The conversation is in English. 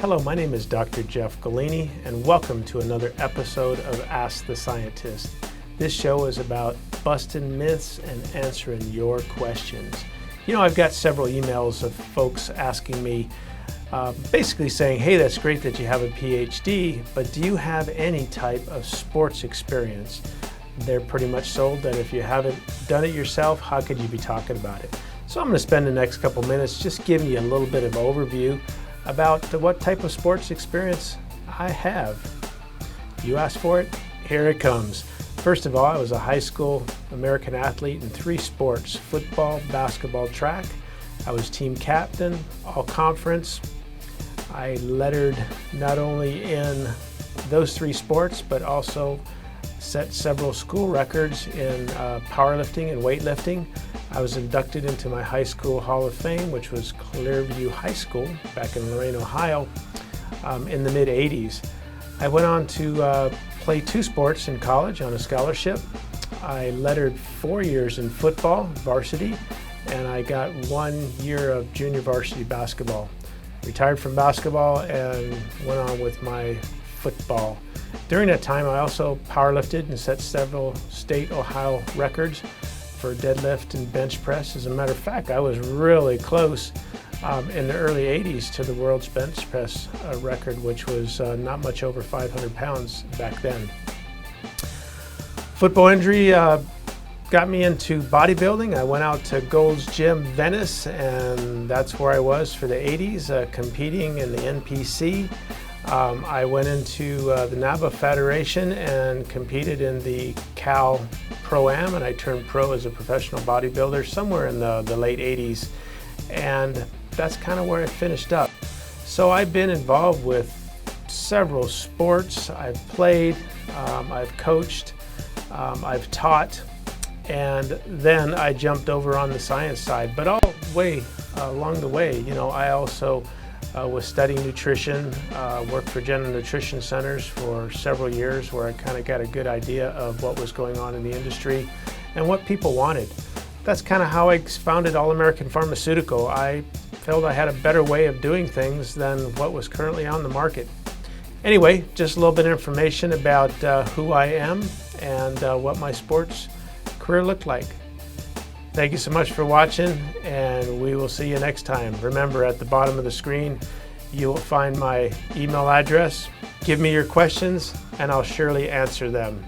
Hello, my name is Dr. Jeff Golini, and welcome to another episode of Ask the Scientist. This show is about busting myths and answering your questions. You know, I've got several emails of folks asking me, basically saying, hey, that's great that you have a PhD, but do you have any type of sports experience? They're pretty much sold that if you haven't done it yourself, how could you be talking about it? So I'm going to spend the next couple minutes just giving you a little bit of overview about what type of sports experience I have. You asked for it, here it comes. First of all, I was a high school American athlete in 3 sports: football, basketball, track. I was team captain, all conference. I lettered not only in those 3 sports, but also set several school records in powerlifting and weightlifting. I was inducted into my high school Hall of Fame, which was Clearview High School back in Lorain, Ohio, in the mid-'80s. I went on to play 2 sports in college on a scholarship. I lettered 4 years in football, varsity, and I got 1 year of junior varsity basketball. Retired from basketball and went on with my football. During that time, I also powerlifted and set several state Ohio records for deadlift and bench press. As a matter of fact, I was really close in the early 80s to the world's bench press record, which was not much over 500 pounds back then. Football injury got me into bodybuilding. I went out to Gold's Gym Venice, and that's where I was for the 80s, competing in the NPC. I went into the NABA Federation and competed in the Cal Pro-Am, and I turned pro as a professional bodybuilder somewhere in the late 80s, and that's kind of where I finished up. So I've been involved with several sports. I've played, I've coached, I've taught, and then I jumped over on the science side. But along the way, you know, I also was studying nutrition, worked for general nutrition centers for several years, where I kind of got a good idea of what was going on in the industry and what people wanted. That's kind of how I founded All American Pharmaceutical. I felt I had a better way of doing things than what was currently on the market. Anyway, just a little bit of information about who I am and what my sports career looked like. Thank you so much for watching, and we will see you next time. Remember, at the bottom of the screen, you will find my email address. Give me your questions, and I'll surely answer them.